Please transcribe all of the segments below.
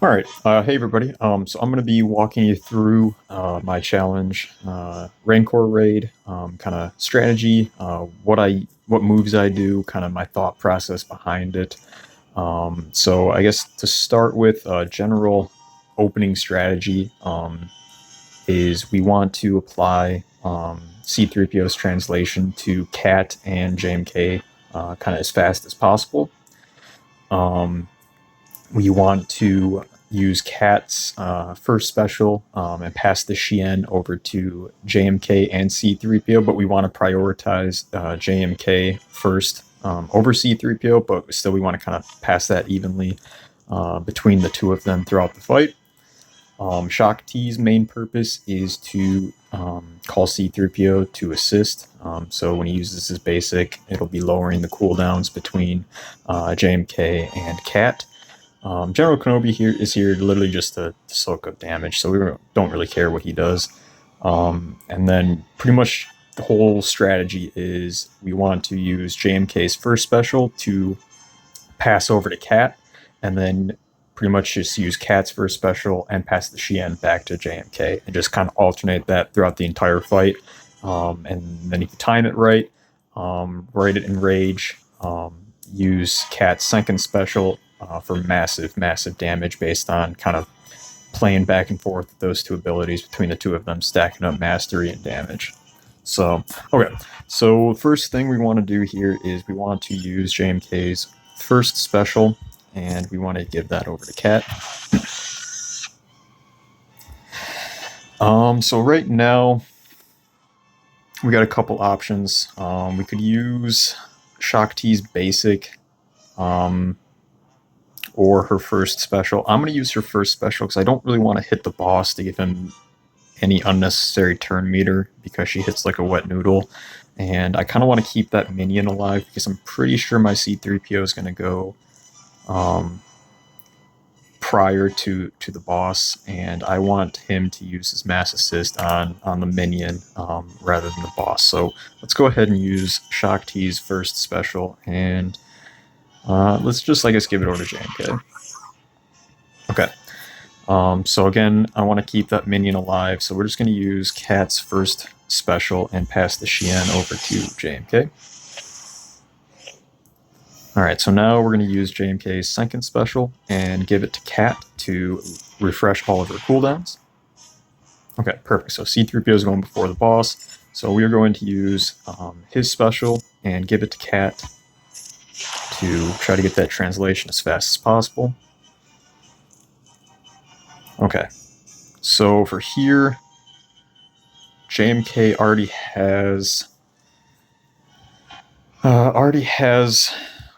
All right, hey everybody. So I'm going to be walking you through my challenge, Rancor raid, kind of strategy, what moves I do, kind of my thought process behind it. So I guess to start with, general opening strategy is we want to apply C3PO's translation to Cat and JMK kind of as fast as possible. We want to use Cat's first special and pass the Shien over to JMK and C3PO, but we want to prioritize JMK first over C3PO, but still we want to kind of pass that evenly between the two of them throughout the fight. Shock T's main purpose is to call C3PO to assist. So when he uses his basic, it'll be lowering the cooldowns between JMK and Cat. General Kenobi is here literally just to soak up damage, so we don't really care what he does. And then pretty much the whole strategy is we want to use JMK's first special to pass over to Cat, and then pretty much just use Cat's first special and pass the Shien back to JMK, and just kind of alternate that throughout the entire fight. And then if you time it right, write it in rage, use Cat's second special for massive damage based on kind of playing back and forth with those two abilities between the two of them, stacking up mastery and damage. So, okay. So first thing we want to do here is we want to use JMK's first special, and we want to give that over to Cat. So right now, we got a couple options. We could use Shock T's basic, or her first special. I'm going to use her first special because I don't really want to hit the boss to give him any unnecessary turn meter because she hits like a wet noodle. And I kind of want to keep that minion alive because I'm pretty sure my C3PO is going to go prior to the boss, and I want him to use his mass assist on the minion rather than the boss. So let's go ahead and use Shock T's first special, and let's just, I guess, give it over to JMK. Okay. So again, I want to keep that minion alive, so we're just going to use Cat's first special and pass the Shien over to JMK. Alright, so now we're going to use JMK's second special and give it to Cat to refresh all of her cooldowns. Okay, perfect. So C3PO is going before the boss, so we are going to use his special and give it to Cat to try to get that translation as fast as possible. Okay, so for here, JMK already has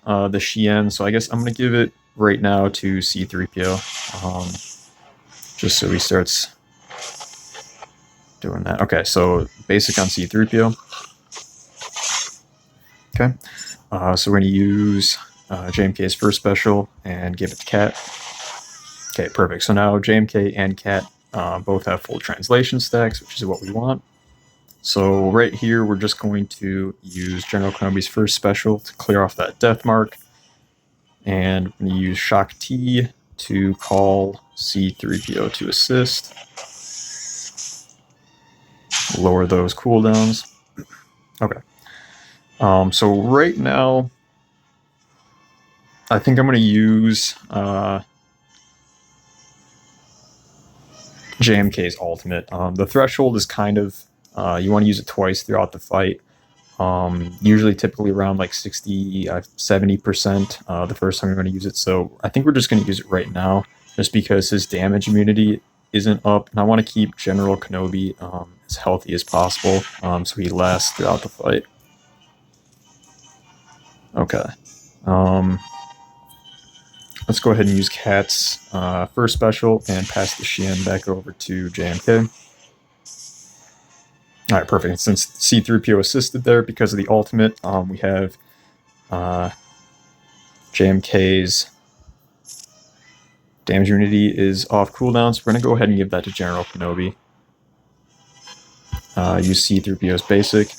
the Shien, so I guess I'm going to give it right now to C3PO, just so he starts doing that. Okay, so basic on C3PO. Okay, so we're going to use JMK's first special and give it to Cat. Okay, perfect. So now JMK and Cat both have full translation stacks, which is what we want. So right here, we're just going to use General Kenobi's first special to clear off that death mark. And we're going to use Shock T to call C3PO to assist. Lower those cooldowns. Okay. So right now, I think I'm going to use JMK's ultimate. The threshold is kind of, you want to use it twice throughout the fight. Usually typically around like 60, 70% the first time you're going to use it. So I think we're just going to use it right now just because his damage immunity isn't up. And I want to keep General Kenobi as healthy as possible so he lasts throughout the fight. Okay. Let's go ahead and use Cat's first special and pass the Shien back over to JMK. Alright, perfect. Since C3PO assisted there because of the ultimate, we have JMK's damage unity is off cooldown, so we're going to go ahead and give that to General Kenobi. Use C3PO's basic.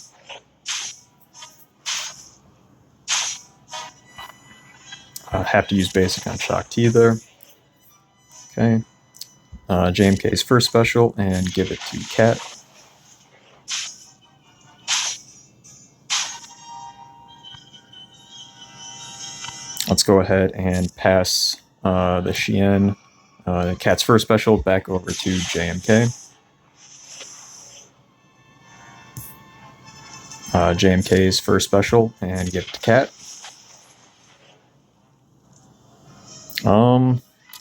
Have to use basic on Shock T there. Okay. JMK's first special and give it to Cat. Let's go ahead and pass the Shien, Cat's first special, back over to JMK. JMK's first special and give it to Cat.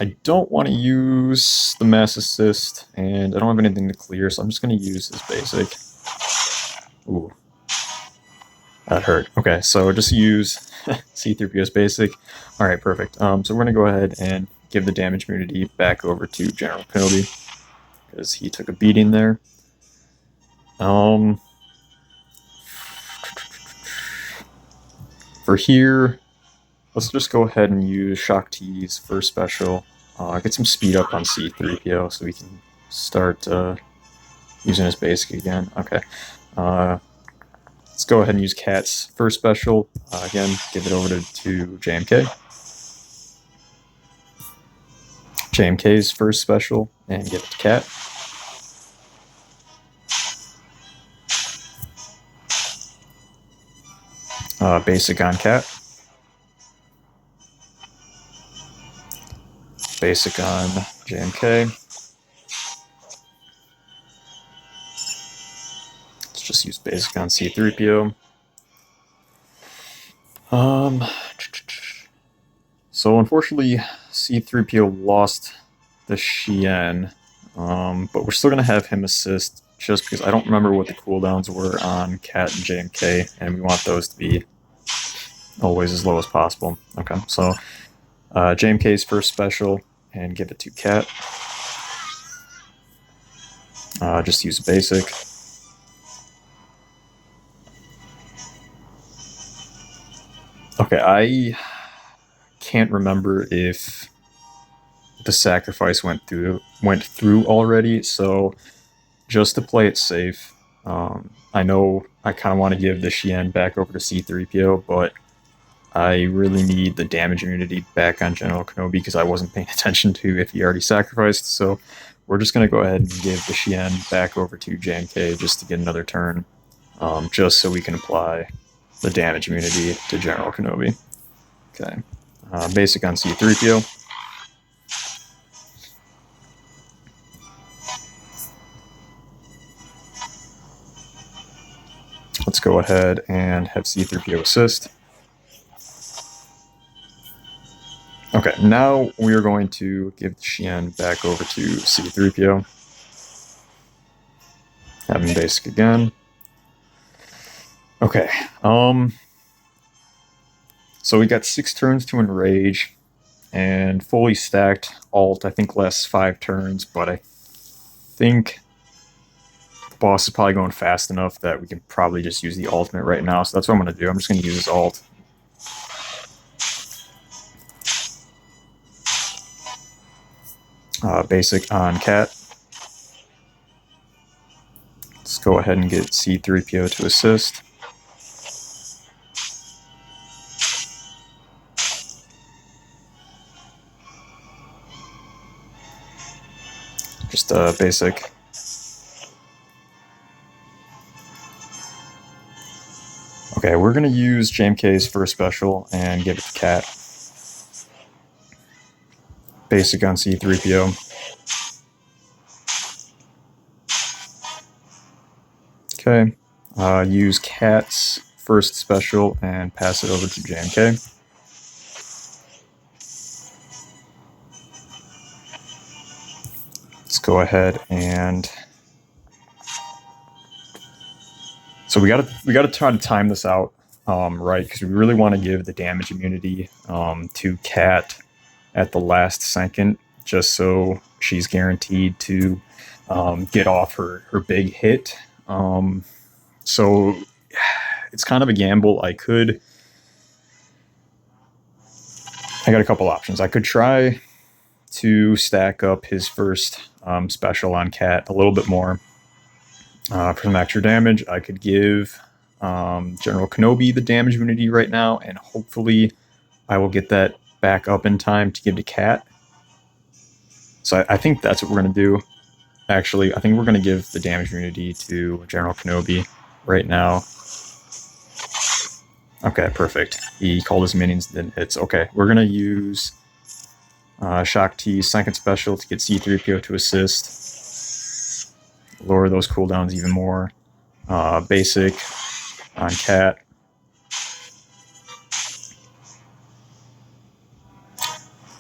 I don't want to use the mass assist, and I don't have anything to clear, so I'm just going to use his basic. Ooh. That hurt. Okay, so just use C3PO's basic. Alright, perfect. So we're going to go ahead and give the damage immunity back over to General Kenobi, because he took a beating there. For here, let's just go ahead and use Shock T's first special. Get some speed up on C3PO so we can start using his basic again. Okay. Let's go ahead and use Cat's first special. Again, give it over to JMK. JMK's first special and give it to Cat. Basic on Cat. Basic on JMK. Let's just use basic on C3PO. So unfortunately, C3PO lost the Shien, but we're still going to have him assist just because I don't remember what the cooldowns were on Cat and JMK, and we want those to be always as low as possible. Okay, so JMK's first special and give it to Cat. Just use a basic. Okay, I can't remember if the sacrifice went through already, so just to play it safe, I know I kind of want to give the Shien back over to C3PO, but I really need the damage immunity back on General Kenobi because I wasn't paying attention to if he already sacrificed, so we're just going to go ahead and give the Shien back over to JMK just to get another turn, just so we can apply the damage immunity to General Kenobi. Okay. Basic on C3PO. Let's go ahead and have C3PO assist. Okay, now we are going to give the Shien back over to C3PO. Have him basic again. Okay, so we got 6 turns to enrage, and fully stacked alt, I think lasts 5 turns, but I think the boss is probably going fast enough that we can probably just use the ultimate right now, so that's what I'm going to do. I'm just going to use his alt. Basic on Cat. Let's go ahead and get C3PO to assist. Just basic. Okay, we're going to use JMK's first special and give it to Cat. Basic on C3PO. Okay, use Cat's first special and pass it over to JMK. Let's go ahead and so we gotta try to time this out right, because we really want to give the damage immunity to Cat at the last second, just so she's guaranteed to get off her big hit. So it's kind of a gamble. I got a couple options. I could try to stack up his first special on Cat a little bit more for some extra damage. I could give General Kenobi the damage immunity right now, and hopefully I will get that back up in time to give to Cat. So I think that's what we're going to do. Actually, I think we're going to give the damage immunity to General Kenobi right now. Okay, perfect. He called his minions, then hits. Okay, we're going to use Shock T's second special to get C3PO to assist. Lower those cooldowns even more. Basic on Cat.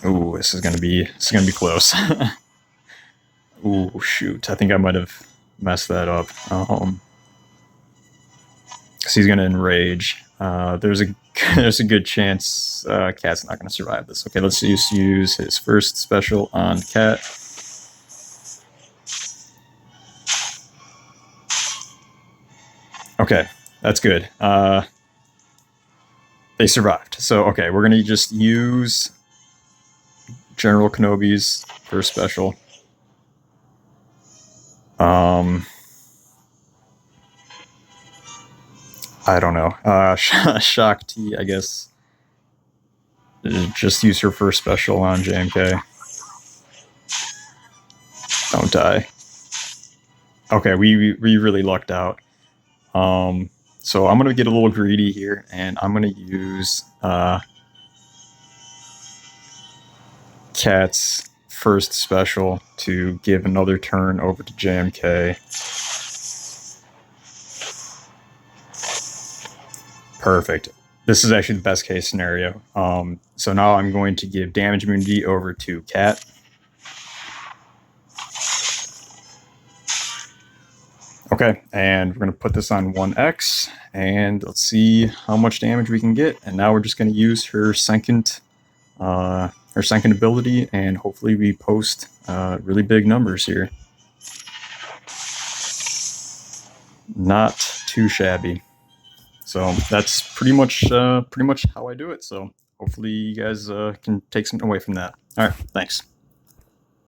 Ooh, this is gonna be close. Ooh, shoot! I think I might have messed that up. Because he's gonna enrage. There's a there's a good chance Cat's not gonna survive this. Okay, let's just use his first special on Cat. Okay, that's good. They survived. So okay, we're gonna just use General Kenobi's first special. I don't know. Shock T, I guess. Just use her first special on JMK. Don't die. Okay, we really lucked out. So I'm gonna get a little greedy here, and I'm gonna use Cat's first special to give another turn over to JMK. Perfect. This is actually the best case scenario. So now I'm going to give damage immunity over to Cat. Okay, and we're going to put this on 1x, and let's see how much damage we can get. And now we're just going to use her second ability, and hopefully we post really big numbers here. Not too shabby. So that's pretty much how I do it. So hopefully you guys can take something away from that. All right, thanks.